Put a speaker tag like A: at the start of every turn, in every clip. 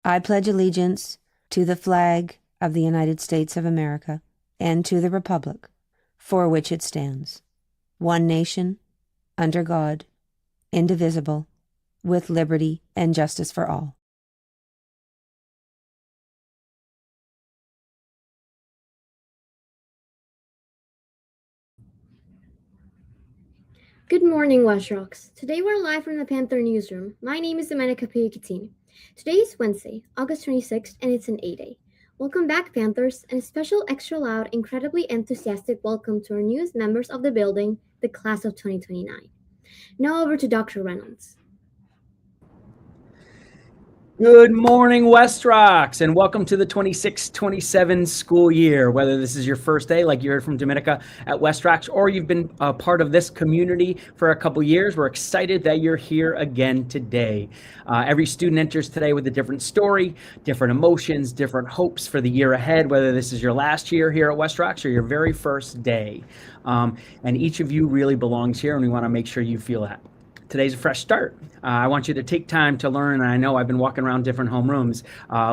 A: I pledge allegiance to the flag of the United States of America and to the republic for which it stands, one nation, under God, indivisible, with liberty and justice for all.
B: Good morning, West Rocks. Today we're live from the Panther newsroom. My name is Domenica Piacatini. Today is Wednesday, August 26th, and it's an A-Day. Welcome back, Panthers, and a special extra loud, incredibly enthusiastic welcome to our newest members of the building, the class of 2029. Now over to Dr. Reynolds.
C: Good morning, West Rocks, and welcome to the 26-27 school year. Whether this is your first day, like you heard from Domenica at West Rocks, or you've been a part of this community for a couple years, we're excited that you're here again today. Every student enters today with a different story, different emotions, different hopes for the year ahead, whether this is your last year here at West Rocks or your very first day. And each of you really belongs here, and we want to make sure you feel that. Today's a fresh start. I want you to take time to learn, and I know I've been walking around different homerooms,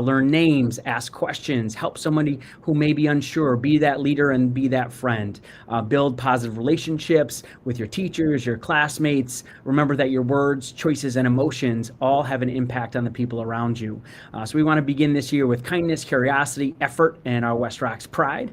C: learn names, ask questions, help somebody who may be unsure, be that leader and be that friend, build positive relationships with your teachers, your classmates. Remember that your words, choices, and emotions all have an impact on the people around you. So we want to begin this year with kindness, curiosity, effort, and our West Rocks pride.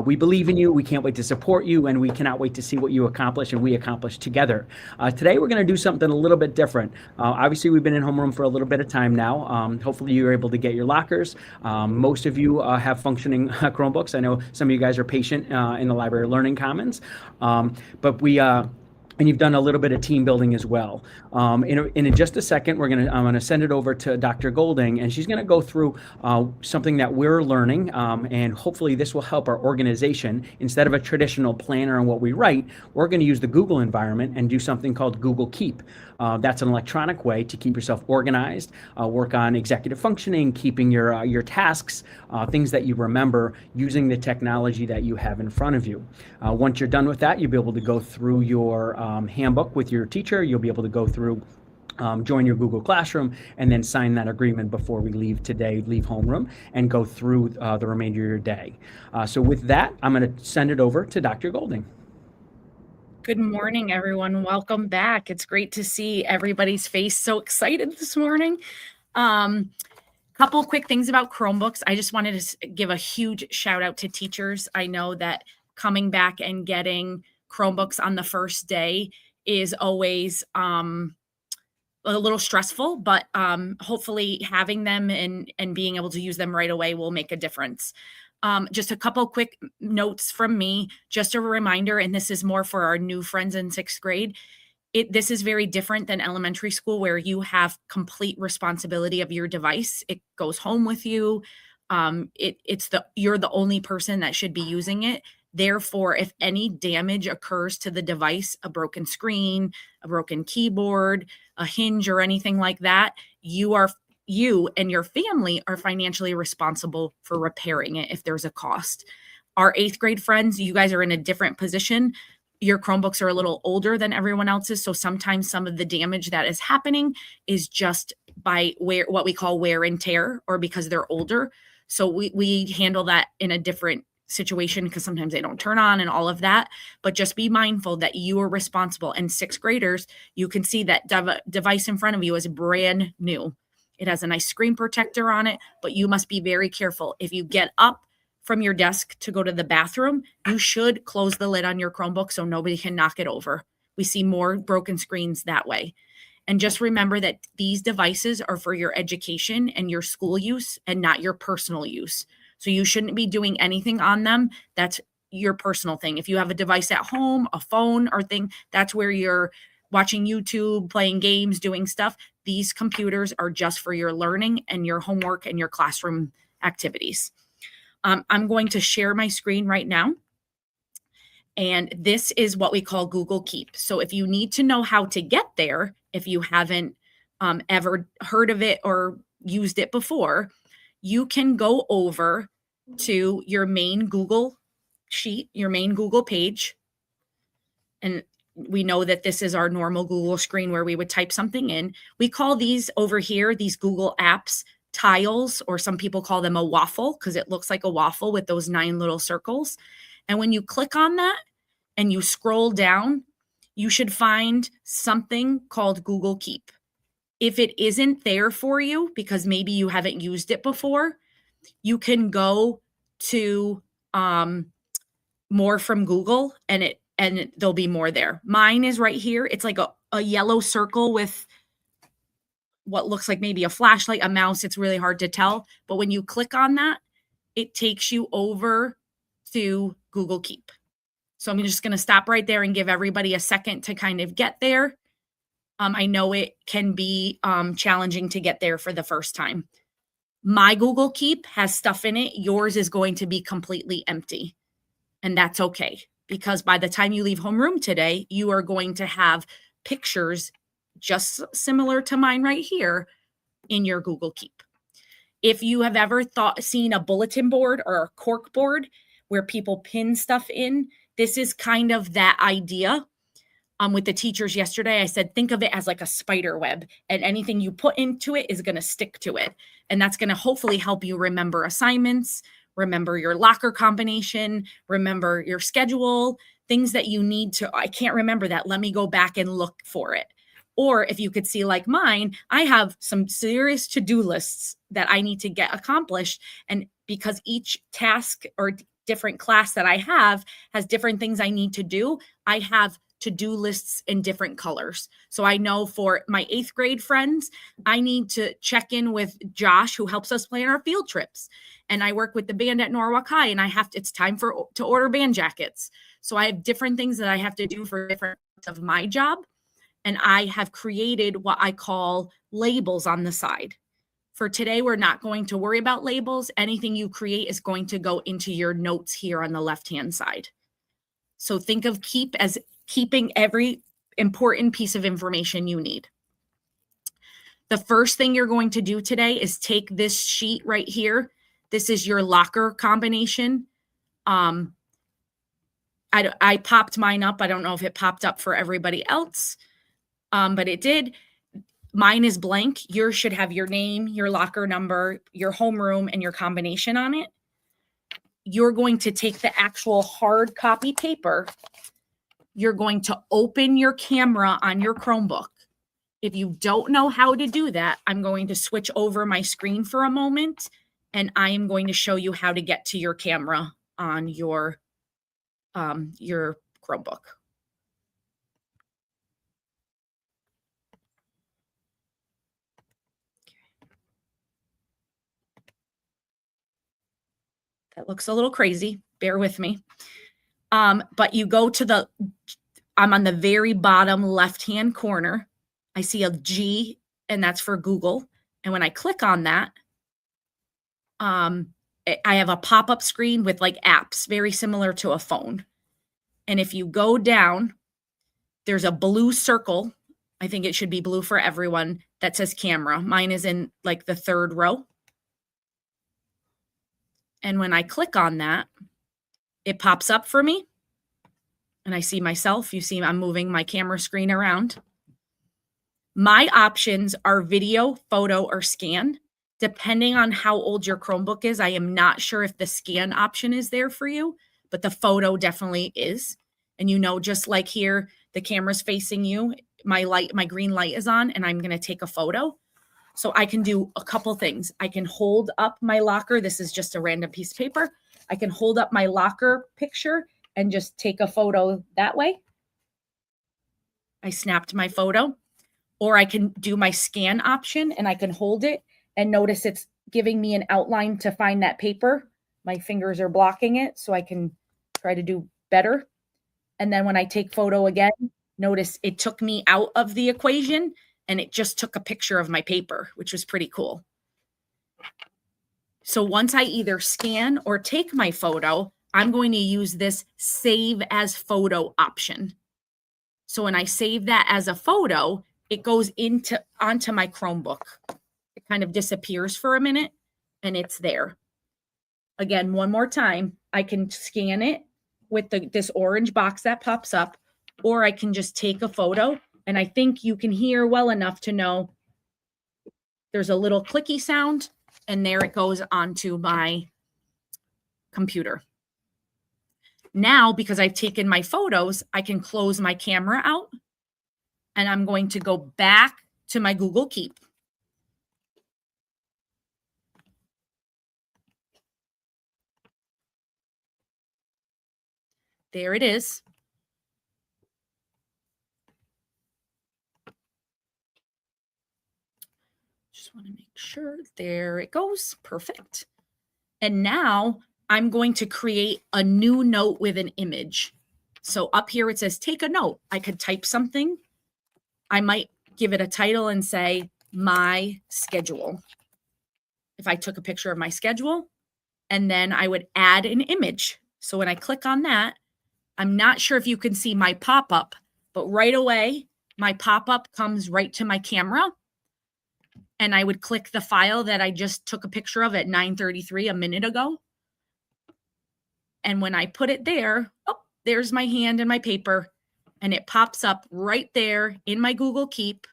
C: We believe in you, we can't wait to support you, and we cannot wait to see what you accomplish and we accomplish together. Today we're going to do something a little bit different. Obviously, we've been in homeroom for a little bit of time now. Hopefully, you're able to get your lockers. Most of you have functioning Chromebooks. I know some of you guys are patient in the Library Learning Commons, but and you've done a little bit of team building as well. In just a second, I'm gonna send it over to Dr. Golding, and she's gonna go through something that we're learning, and hopefully this will help our organization. Instead of a traditional planner and what we write, we're gonna use the Google environment and do something called Google Keep. That's an electronic way to keep yourself organized, work on executive functioning, keeping your tasks, things that you remember using the technology that you have in front of you. Once you're done with that, you'll be able to go through your handbook with your teacher. You'll be able to go through join your Google Classroom, and then sign that agreement before we leave homeroom, and go through the remainder of your day. So with that, I'm going to send it over to Dr. Golding.
D: Good morning, everyone. Welcome back. It's great to see everybody's face so excited this morning. Couple quick things about Chromebooks. I just wanted to give a huge shout out to teachers. I know that coming back and getting Chromebooks on the first day is always a little stressful, but hopefully having them and being able to use them right away will make a difference. Just a couple quick notes from me, just a reminder, and this is more for our new friends in sixth grade. This is very different than elementary school, where you have complete responsibility of your device. It goes home with you. You're the only person that should be using it. Therefore, if any damage occurs to the device, a broken screen, a broken keyboard, a hinge, or anything like that, you and your family are financially responsible for repairing it if there's a cost. Our eighth grade friends, you guys are in a different position. Your Chromebooks are a little older than everyone else's, so sometimes some of the damage that is happening is just by what we call wear and tear, or because they're older. So we handle that in a different situation, because sometimes they don't turn on and all of that. But just be mindful that you are responsible. And sixth graders, you can see that device in front of you is brand new. It has a nice screen protector on it, but you must be very careful. If you get up from your desk to go to the bathroom, you should close the lid on your Chromebook so nobody can knock it over. We see more broken screens that way. And just remember that these devices are for your education and your school use and not your personal use. So you shouldn't be doing anything on them. That's your personal thing. If you have a device at home, a phone or thing, that's where you're watching YouTube, playing games, doing stuff. These computers are just for your learning and your homework and your classroom activities. I'm going to share my screen right now. And this is what we call Google Keep. So if you need to know how to get there, if you haven't ever heard of it or used it before, you can go over to your main Google sheet, your main Google page. And we know that this is our normal Google screen where we would type something in. We call these over here, these Google apps, tiles, or some people call them a waffle because it looks like a waffle with those 9 little circles. And when you click on that and you scroll down, you should find something called Google Keep. If it isn't there for you, because maybe you haven't used it before, you can go to more from Google and there'll be more there. Mine is right here. It's like a yellow circle with what looks like maybe a flashlight, a mouse. It's really hard to tell. But when you click on that, it takes you over to Google Keep. So I'm just going to stop right there and give everybody a second to kind of get there. I know it can be challenging to get there for the first time. My Google Keep has stuff in it. Yours is going to be completely empty. And that's okay, because by the time you leave homeroom today, you are going to have pictures just similar to mine right here in your Google Keep. If you have ever seen a bulletin board or a cork board where people pin stuff in, this is kind of that idea. With the teachers yesterday, I said, think of it as like a spider web, and anything you put into it is going to stick to it. And that's going to hopefully help you remember assignments, remember your locker combination, remember your schedule, things that you need to, I can't remember that. Let me go back and look for it. Or if you could see like mine, I have some serious to-do lists that I need to get accomplished. And because each task or different class that I have has different things I need to do, I have to-do lists in different colors. So I know for my 8th grade friends, I need to check in with Josh, who helps us plan our field trips. And I work with the band at Norwalk High, and it's time to order band jackets. So I have different things that I have to do for different parts of my job. And I have created what I call labels on the side. For today, we're not going to worry about labels. Anything you create is going to go into your notes here on the left-hand side. So think of Keep as keeping every important piece of information you need. The first thing you're going to do today is take this sheet right here. This is your locker combination. I popped mine up. I don't know if it popped up for everybody else, but it did. Mine is blank. Yours should have your name, your locker number, your homeroom, and your combination on it. You're going to take the actual hard copy paper. You're going to open your camera on your Chromebook. If you don't know how to do that, I'm going to switch over my screen for a moment, and I am going to show you how to get to your camera on your Chromebook. That looks a little crazy. Bear with me. But you go to I'm on the very bottom left-hand corner. I see a G, and that's for Google. And when I click on that, I have a pop-up screen with like apps, very similar to a phone. And if you go down, there's a blue circle. I think it should be blue for everyone that says camera. Mine is in like the 3rd row. And when I click on that, it pops up for me. And I see myself. You see I'm moving my camera screen around. My options are video, photo, or scan. Depending on how old your Chromebook is, I am not sure if the scan option is there for you, but the photo definitely is. And you know, just like here, the camera's facing you, my green light is on, and I'm going to take a photo. So I can do a couple things. I can hold up my locker. This is just a random piece of paper. I can hold up my locker picture and just take a photo that way. I snapped my photo. Or I can do my scan option, and I can hold it and notice it's giving me an outline to find that paper. My fingers are blocking it, so I can try to do better. And then when I take photo again, notice it took me out of the equation, and it just took a picture of my paper, which was pretty cool. So once I either scan or take my photo, I'm going to use this save as photo option. So when I save that as a photo, it goes onto my Chromebook. It kind of disappears for a minute, and it's there. Again, one more time, I can scan it with this orange box that pops up, or I can just take a photo. And I think you can hear well enough to know there's a little clicky sound. And there it goes onto my computer. Now, because I've taken my photos, I can close my camera out, and I'm going to go back to my Google Keep. There it is. Just want to make sure. There it goes. Perfect. And now I'm going to create a new note with an image. So up here it says, take a note. I could type something. I might give it a title and say, my schedule. If I took a picture of my schedule, and then I would add an image. So when I click on that, I'm not sure if you can see my pop-up, but right away, my pop-up comes right to my camera. And I would click the file that I just took a picture of at 9:33 a minute ago. And when I put it there, oh, there's my hand and my paper, and it pops up right there in my Google Keep,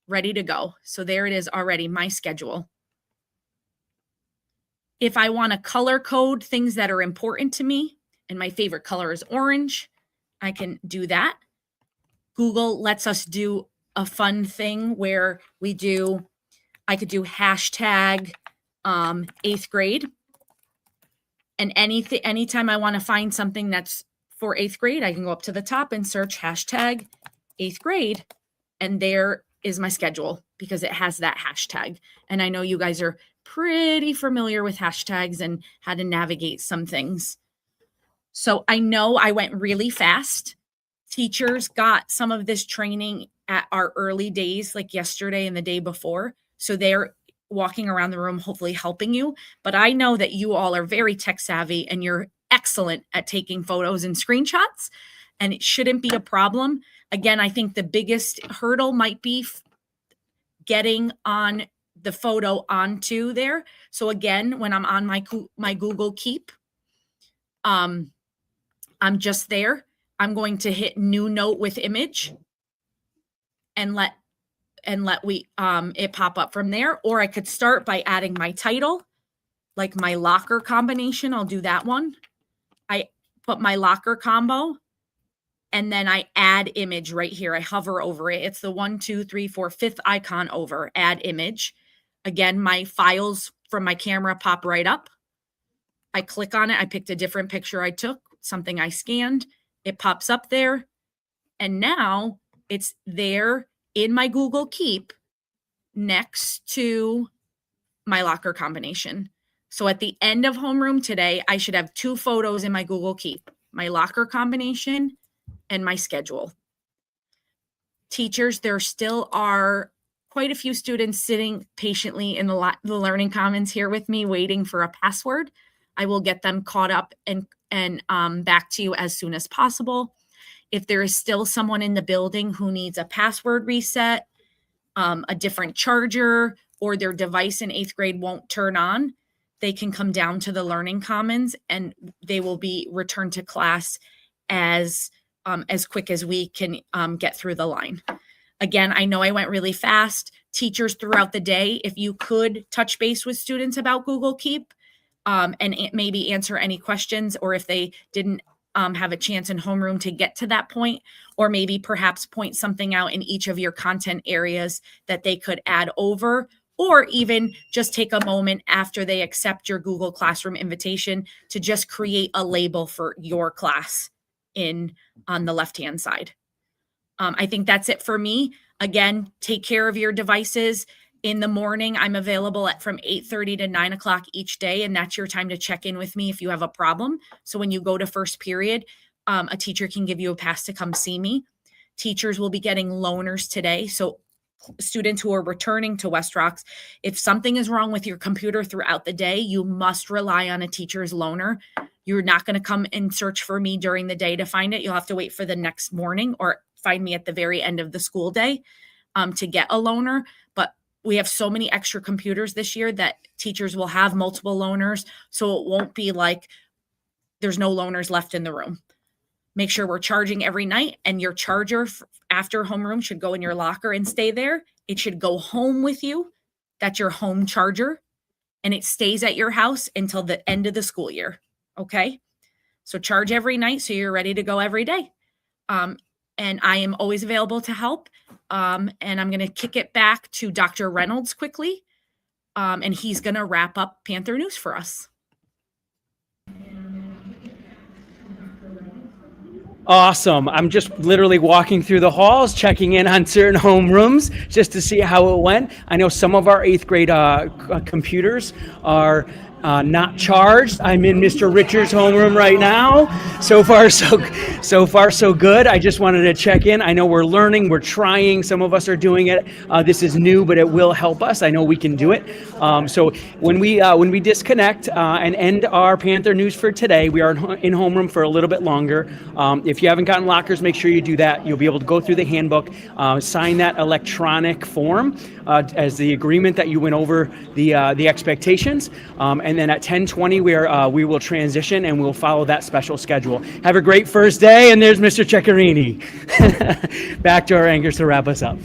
D: ready to go. So there it is already, my schedule. If I want to color code things that are important to me, and my favorite color is orange, I can do that. Google lets us do a fun thing where I could do hashtag 8th grade. And anytime I want to find something that's for 8th grade, I can go up to the top and search hashtag 8th grade. And there is my schedule because it has that hashtag. And I know you guys are pretty familiar with hashtags and how to navigate some things. So I know I went really fast. Teachers got some of this training at our early days, like yesterday and the day before. So they're walking around the room, hopefully helping you. But I know that you all are very tech savvy and you're excellent at taking photos and screenshots, and it shouldn't be a problem. Again, I think the biggest hurdle might be getting on the photo onto there. So again, when I'm on my Google Keep, I'm just there. I'm going to hit new note with image and let it pop up from there. Or I could start by adding my title, like my locker combination. I'll do that one. I put my locker combo, and then I add image right here. I hover over it. It's the 1, 2, 3, 4, 5th icon over, add image. Again, my files from my camera pop right up. I click on it. I picked a different picture I took, something I scanned. It pops up there. And now it's there in my Google Keep next to my locker combination. So at the end of homeroom today, I should have 2 photos in my Google Keep, my locker combination and my schedule. Teachers, there still are quite a few students sitting patiently in the Learning Commons here with me, waiting for a password. I will get them caught up and back to you as soon as possible. If there is still someone in the building who needs a password reset, a different charger, or their device in 8th grade won't turn on, they can come down to the Learning Commons and they will be returned to class as quick as we can get through the line. Again, I know I went really fast. Teachers throughout the day, if you could touch base with students about Google Keep and maybe answer any questions, or if they didn't have a chance in homeroom to get to that point, or maybe perhaps point something out in each of your content areas that they could add over, or even just take a moment after they accept your Google Classroom invitation to just create a label for your class on the left-hand side. I think that's it for me. Again, take care of your devices. In the morning, I'm available from 8:30 to 9 o'clock each day, and that's your time to check in with me if you have a problem. So when you go to first period, a teacher can give you a pass to come see me. Teachers will be getting loaners today. So students who are returning to West Rocks, if something is wrong with your computer throughout the day, you must rely on a teacher's loaner. You're not going to come and search for me during the day to find it. You'll have to wait for the next morning or find me at the very end of the school day to get a loaner. But we have so many extra computers this year that teachers will have multiple loaners. So it won't be like there's no loaners left in the room. Make sure we're charging every night, and your charger after homeroom should go in your locker and stay there. It should go home with you. That's your home charger. and it stays at your house until the end of the school year. Okay. So charge every night so you're ready to go every day. And I am always available to help. And I'm going to kick it back to Dr. Reynolds quickly. And he's going to wrap up Panther News for us.
C: Awesome. I'm just literally walking through the halls, checking in on certain homerooms just to see how it went. I know some of our 8th grade computers are not charged. I'm in Mr. Richards' homeroom right now. So far, so good. I just wanted to check in. I know we're learning, we're trying. Some of us are doing it. This is new, but it will help us. I know we can do it. So when we disconnect and end our Panther News for today, we are in homeroom for a little bit longer. If you haven't gotten lockers, make sure you do that. You'll be able to go through the handbook, sign that electronic form as the agreement that you went over the expectations. And then at 10:20, we will transition and we'll follow that special schedule. Have a great first day. And there's Mr. Ceccarini. Back to our anchors to wrap us up.